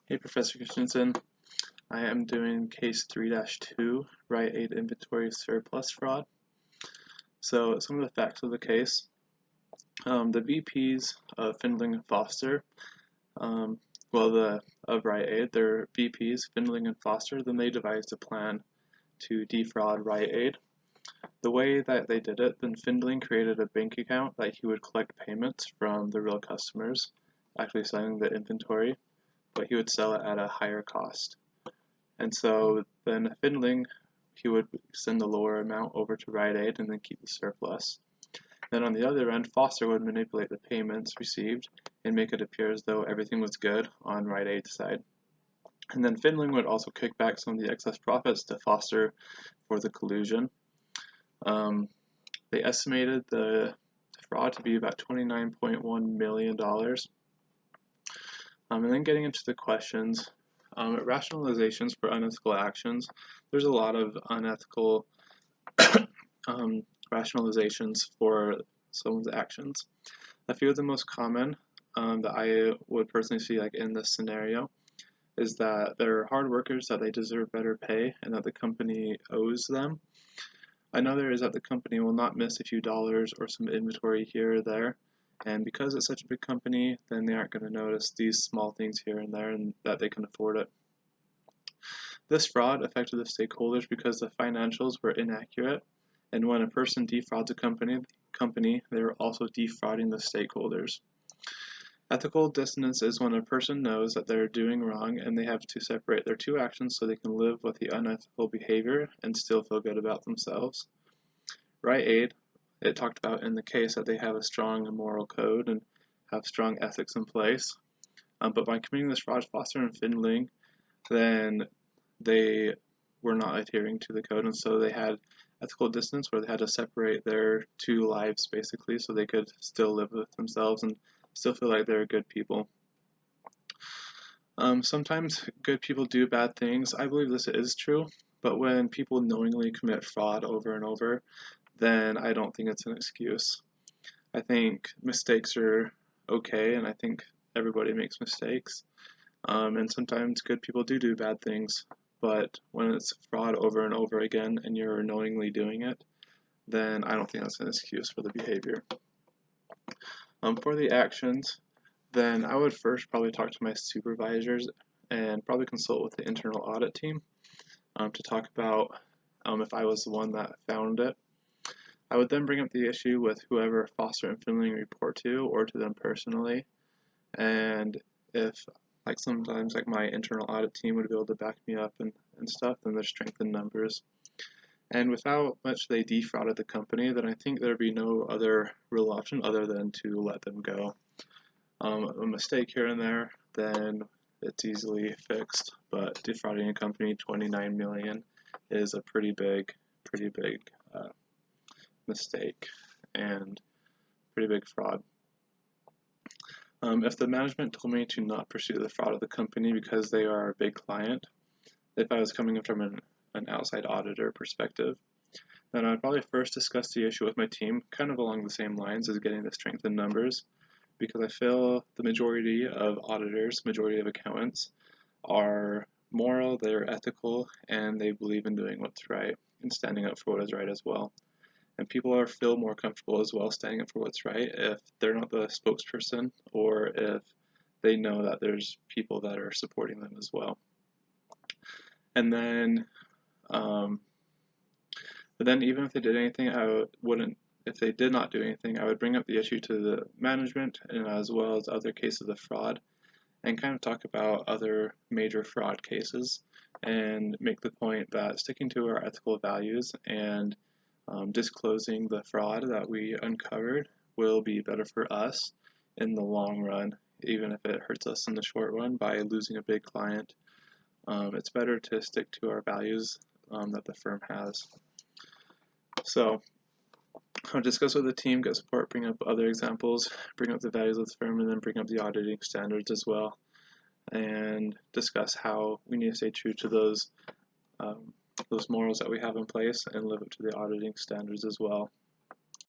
Hey, Professor Christensen. I am doing case 3-2, Rite inventory surplus fraud. So, some of the facts of the case. The VPs of Findling and Foster, of Rite they're VPs, Findling and Foster, then they devised a plan to defraud Rite. The way that they did it, then Findling created a bank account that he would collect payments from the real customers, actually selling the inventory, but he would sell it at a higher cost. And so then Findling, he would send the lower amount over to Rite and then keep the surplus. Then on the other end, Foster would manipulate the payments received and make it appear as though everything was good on Rite side. And then Findling would also kick back some of the excess profits to Foster for the collusion. They estimated the fraud to be about $29.1 million. And then getting into the questions, rationalizations for unethical actions. There's a lot of unethical rationalizations for some of the actions. A few of the most common that I would personally see like in this scenario is that they're hard workers, that they deserve better pay, and that the company owes them. Another is that the company will not miss a few dollars or some inventory here or there. And because it's such a big company, then they aren't going to notice these small things here and there and that they can afford it. This fraud affected the stakeholders because the financials were inaccurate, and when a person defrauds a company, they are also defrauding the stakeholders. Ethical dissonance is when a person knows that they're doing wrong and they have to separate their two actions so they can live with the unethical behavior and still feel good about themselves. Rite, it talked about in the case that they have a strong moral code and have strong ethics in place. But by committing this fraud, Foster and Findling, then they were not adhering to the code, and so they had ethical dissonance where they had to separate their two lives basically so they could still live with themselves and still feel like they're good people. Sometimes good people do bad things. I believe this is true, but when people knowingly commit fraud over and over, then I don't think it's an excuse. I think mistakes are okay, and I think everybody makes mistakes. And sometimes good people do bad things, but when it's fraud over and over again and you're knowingly doing it, then I don't think that's an excuse for the behavior. For the actions, then I would first probably talk to my supervisors and probably consult with the internal audit team to talk about if I was the one that found it. I would then bring up the issue with whoever Foster and Findling report to or to them personally, and if sometimes my internal audit team would be able to back me up and stuff, then there's strength in numbers. And with how much they defrauded the company, then I think there'd be no other real option other than to let them go. A mistake here and there, then it's easily fixed, but defrauding a company $29 million is a pretty big mistake and pretty big fraud. If the management told me to not pursue the fraud of the company because they are a big client, if I was coming from an outside auditor perspective, then I'd probably first discuss the issue with my team, kind of along the same lines as getting the strength in numbers, because I feel the majority of auditors, majority of accountants, are moral, they're ethical, and they believe in doing what's right and standing up for what is right as well. And people feel more comfortable as well standing up for what's right if they're not the spokesperson or if they know that there's people that are supporting them as well. And then, but then even if they did anything, if they did not do anything, I would bring up the issue to the management and as well as other cases of fraud and kind of talk about other major fraud cases and make the point that sticking to our ethical values and disclosing the fraud that we uncovered will be better for us in the long run, even if it hurts us in the short run by losing a big client. It's better to stick to our values that the firm has. So I'll discuss with the team, get support, bring up other examples, bring up the values of the firm, and then bring up the auditing standards as well, and discuss how we need to stay true to those morals that we have in place and live up to the auditing standards as well.